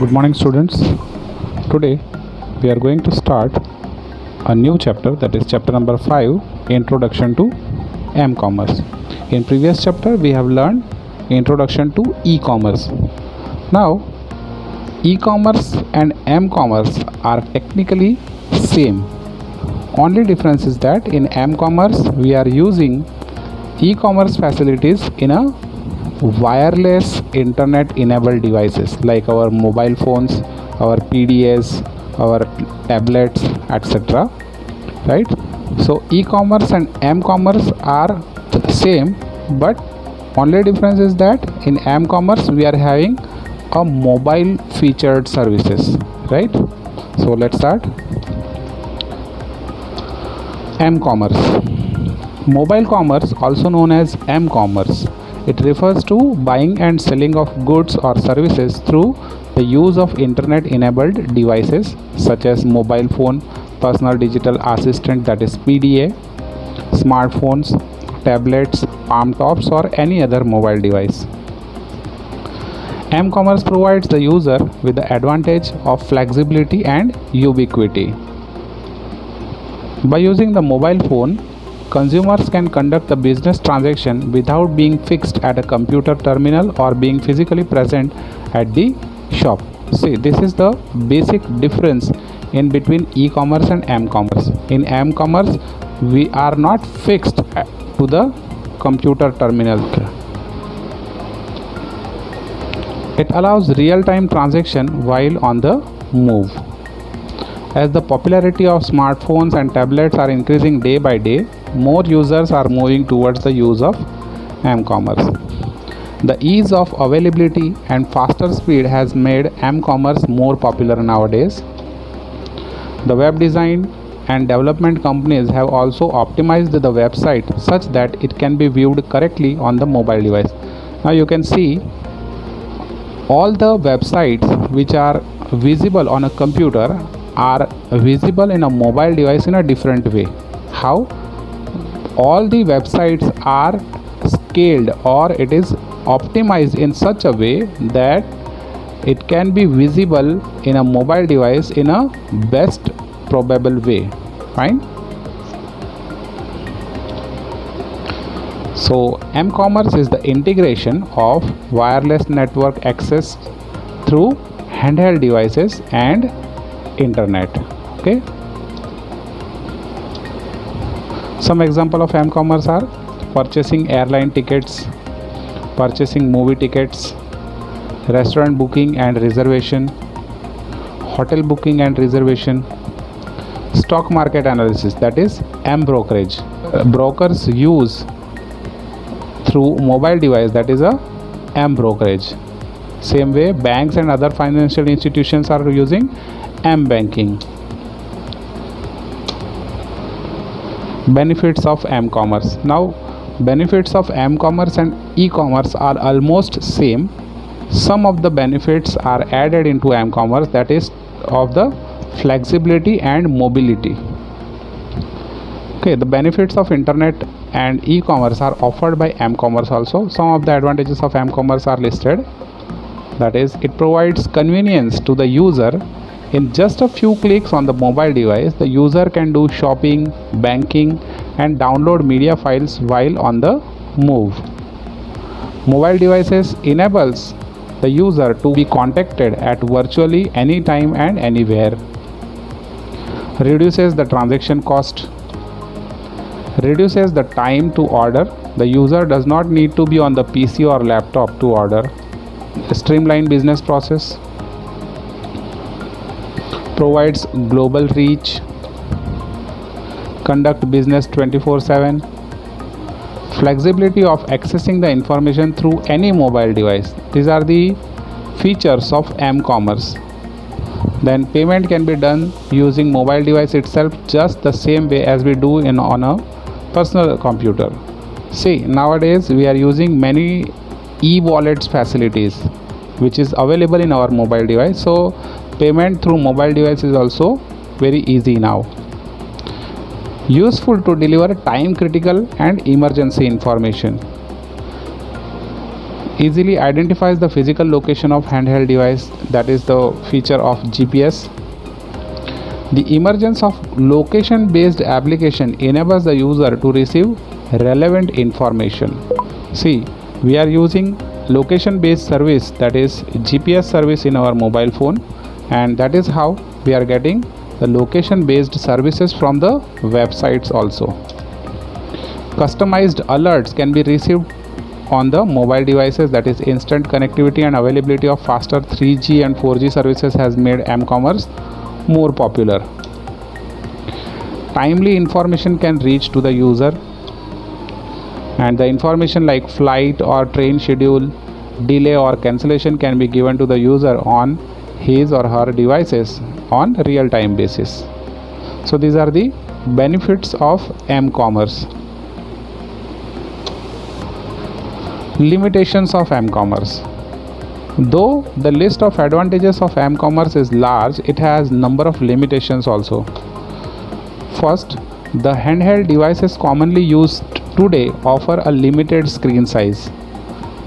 Good morning, students. Today we are going to start a new chapter, that is chapter number 5, Introduction to M-Commerce. In previous chapter we have learned Introduction to E-Commerce. Now E-Commerce and M-Commerce are technically same. Only difference is that in M-Commerce we are using e-commerce facilities in a wireless internet enabled devices like our mobile phones, our PDAs, our tablets, etc. Right? So e-commerce and m-commerce are same, but only difference is that in m-commerce we are having a mobile featured services, right? So let's start. M-commerce. Mobile commerce, also known as m-commerce, it refers to buying and selling of goods or services through the use of internet enabled devices such as mobile phone, personal digital assistant, that is PDA, smartphones, tablets, palm tops, or any other mobile device. M-commerce provides the user with the advantage of flexibility and ubiquity. By using the mobile phone, consumers can conduct the business transaction without being fixed at a computer terminal or being physically present at the shop. See, this is the basic difference in between e-commerce and m-commerce. In m-commerce, we are not fixed to the computer terminal. It allows real-time transaction while on the move. As the popularity of smartphones and tablets are increasing day by day, more users are moving towards the use of m-commerce. The ease of availability and faster speed has made m-commerce more popular nowadays. The web design and development companies have also optimized the website such that it can be viewed correctly on the mobile device. Now you can see all the websites which are visible on a computer are visible in a mobile device in a different way. How? All the websites are scaled, or it is optimized in such a way that it can be visible in a mobile device in a best probable way. Fine. So m-commerce is the integration of wireless network access through handheld devices and internet. Okay. Some example of m-commerce are purchasing airline tickets, purchasing movie tickets, restaurant booking and reservation, hotel booking and reservation, stock market analysis, that is m-brokerage. Brokers use through mobile device, that is a m-brokerage. Same way banks and other financial institutions are using m-banking. Benefits of m-commerce. Now benefits of m-commerce and e-commerce are almost same. Some of the benefits are added into m-commerce, that is of the flexibility and mobility. Okay, the benefits of internet and e-commerce are offered by m-commerce also. Some of the advantages of m-commerce are listed. That is, it provides convenience to the user. In just a few clicks on the mobile device, the user can do shopping, banking, and download media files while on the move. Mobile devices enables the user to be contacted at virtually any time and anywhere. Reduces the transaction cost. Reduces the time to order. The user does not need to be on the PC or laptop to order. Streamline business process. Provides global reach. Conduct business 24/7. Flexibility of accessing the information through any mobile device. These are the features of m-commerce. Then payment can be done using mobile device itself, just the same way as we do on a personal computer. See, nowadays we are using many e-wallets facilities which is available in our mobile device. So payment through mobile device is also very easy now. Useful to deliver time critical and emergency information. easily identifies the physical location of handheld device, that is the feature of GPS. The emergence of location based application enables the user to receive relevant information. See, we are using location based service, that is GPS service in our mobile phone, and that is how we are getting the location based services from the websites also. Customized alerts can be received on the mobile devices, that is instant connectivity and availability of faster 3G and 4G services has made m-commerce more popular. Timely information can reach to the user, and the information like flight or train schedule, delay or cancellation can be given to the user on his or her devices on real time basis. So these are the benefits of m-commerce. Limitations of m-commerce. Though the list of advantages of m-commerce is large, it has number of limitations also. First, the handheld devices commonly used today offer a limited screen size.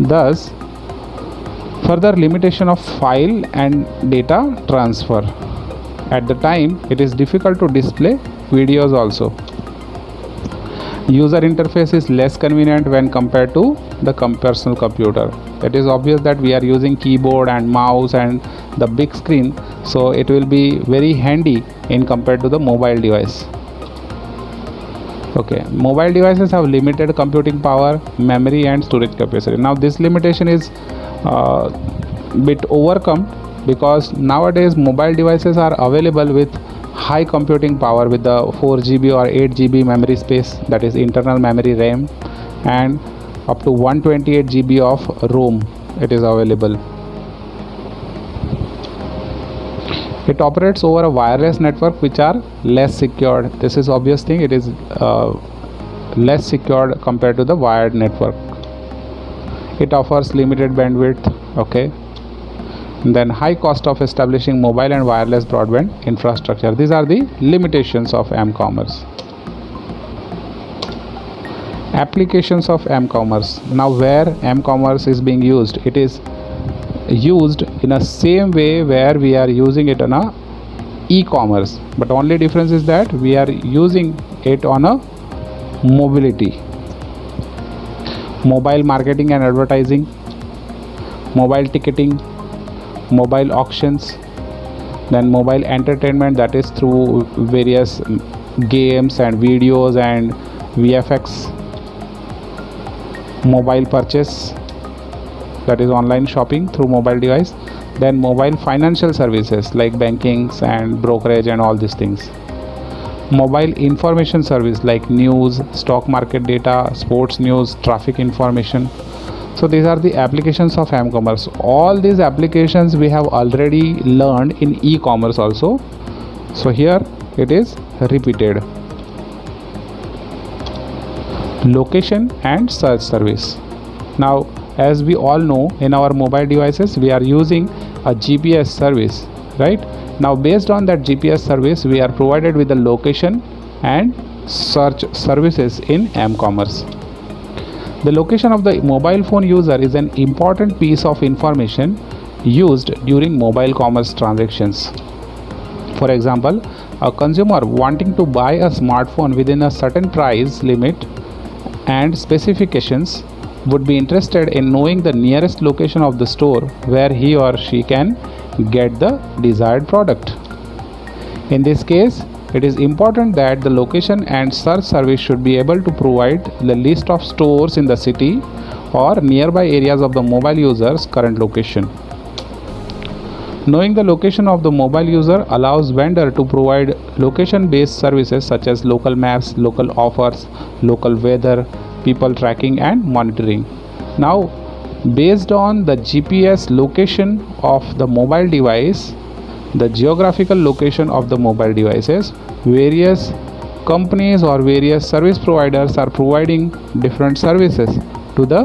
Thus, further limitation of file and data transfer. At the time, it is difficult to display videos also. User interface is less convenient when compared to the personal computer. It is obvious that we are using keyboard and mouse and the big screen, so it will be very handy in compared to the mobile device. Okay, mobile devices have limited computing power, memory and storage capacity. Now this limitation is bit overcome because nowadays mobile devices are available with high computing power with the 4GB or 8GB memory space, that is internal memory RAM, and up to 128GB of ROM it is available. It operates over a wireless network which are less secured. This is obvious thing, it is less secured compared to the wired network. It offers limited bandwidth. Okay, and then high cost of establishing mobile and wireless broadband infrastructure. These are the limitations of m-commerce. Applications of m-commerce. Now where m-commerce is being used, it is used in a same way where we are using it on a e-commerce, but only difference is that we are using it on a mobility, mobile marketing and advertising, mobile ticketing, mobile auctions, then mobile entertainment, that is through various games and videos and VFX, mobile purchase, that is online shopping through mobile device, then mobile financial services like bankings and brokerage and all these things, mobile information service like news, stock market data, sports news, traffic information. So these are the applications of m-commerce. All these applications we have already learned in e-commerce also, so here it is repeated. Location and search service. Now as we all know, in our mobile devices we are using a GPS service, right? Now based on that GPS service we are provided with the location and search services in m-commerce. The location of the mobile phone user is an important piece of information used during mobile commerce transactions. For example, a consumer wanting to buy a smartphone within a certain price limit and specifications would be interested in knowing the nearest location of the store where he or she can get the desired product. In this case, it is important that the location and search service should be able to provide the list of stores in the city or nearby areas of the mobile user's current location. Knowing the location of the mobile user allows vendor to provide location-based services such as local maps, local offers, local weather, people tracking and monitoring. Now, based on the GPS location of the mobile device, the geographical location of the mobile devices, various companies or various service providers are providing different services to the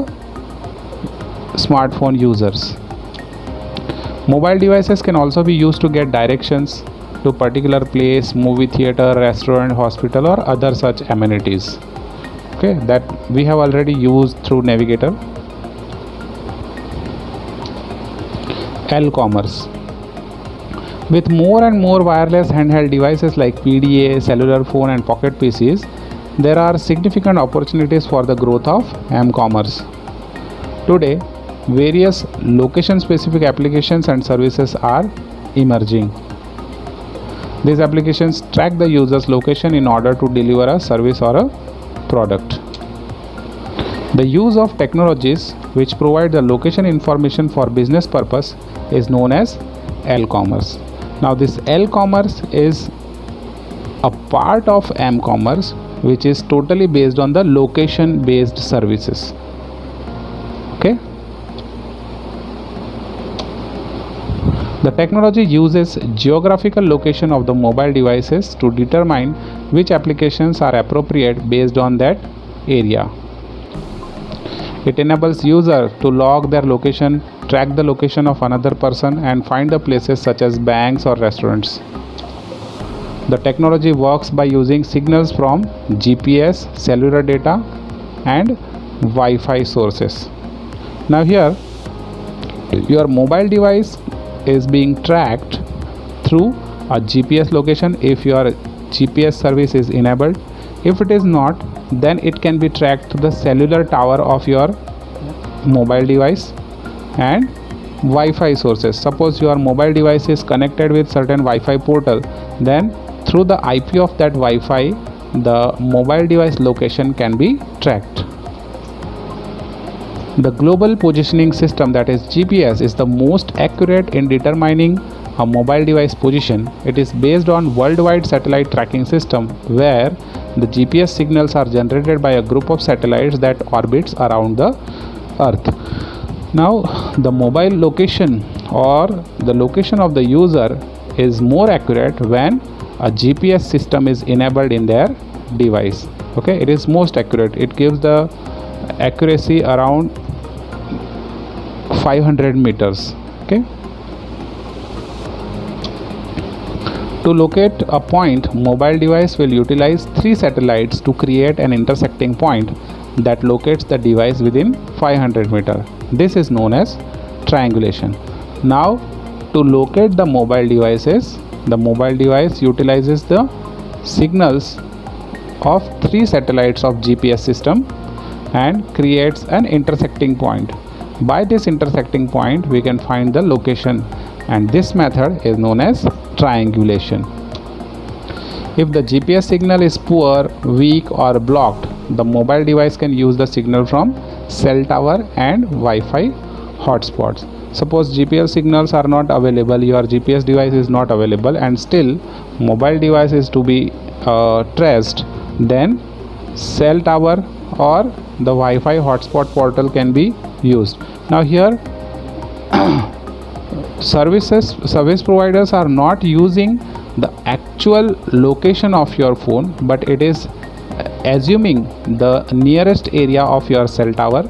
smartphone users. Mobile devices can also be used to get directions to particular place, movie theater, restaurant, hospital or other such amenities. Okay, that we have already used through Navigator. L-commerce. With more and more wireless handheld devices like PDA, cellular phone and pocket PCs, there are significant opportunities for the growth of M-commerce. Today, various location-specific applications and services are emerging. These applications track the user's location in order to deliver a service or a product. The use of technologies which provide the location information for business purpose is known as L-commerce. Now this L-commerce is a part of M-commerce which is totally based on the location based services. Okay. The technology uses geographical location of the mobile devices to determine which applications are appropriate based on that area. It enables user to log their location, track the location of another person and find the places such as banks or restaurants. The technology works by using signals from GPS, cellular data and Wi-Fi sources. Now here your mobile device is being tracked through a GPS location if your GPS service is enabled. If it is not, then it can be tracked to the cellular tower of your mobile device and Wi-Fi sources. Suppose your mobile device is connected with certain Wi-Fi portal, then through the IP of that Wi-Fi, the mobile device location can be tracked. The global positioning system, that is GPS, is the most accurate in determining a mobile device position. It is based on worldwide satellite tracking system where the GPS signals are generated by a group of satellites that orbits around the Earth. Now the mobile location or the location of the user is more accurate when a GPS system is enabled in their device. Okay, it is most accurate. It gives the accuracy around 500 meters. Okay. To locate a point, mobile device will utilize 3 satellites to create an intersecting point that locates the device within 500 meters. This is known as triangulation. Now to locate the mobile devices, the mobile device utilizes the signals of 3 satellites of GPS system and creates an intersecting point. By this intersecting point we can find the location, and this method is known as triangulation. If the GPS signal is poor, weak or blocked, the mobile device can use the signal from cell tower and Wi-Fi hotspots. Suppose GPS signals are not available, your GPS device is not available and still mobile device is to be traced, then cell tower or the Wi-Fi hotspot portal can be used. Now here service providers are not using the actual location of your phone, but it is assuming the nearest area of your cell tower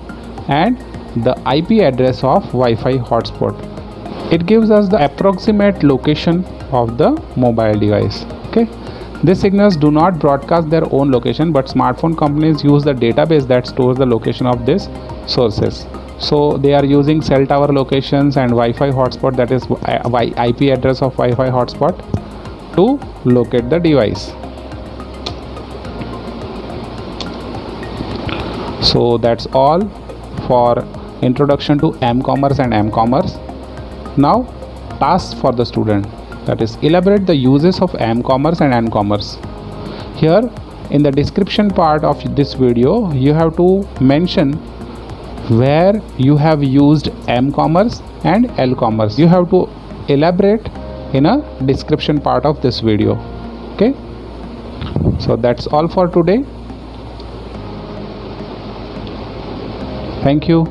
and the IP address of Wi-Fi hotspot. It gives us the approximate location of the mobile device. Okay. These signals do not broadcast their own location, but smartphone companies use the database that stores the location of these sources. So they are using cell tower locations and Wi-Fi hotspot, that is IP address of Wi-Fi hotspot, to locate the device. So that's all for introduction to M-commerce and M-commerce. Now tasks for the student, that is elaborate the uses of M-commerce and N-commerce. Here in the description part of this video you have to mention where you have used M-commerce and L-commerce. You have to elaborate in a description part of this video. Okay, so that's all for today. Thank you.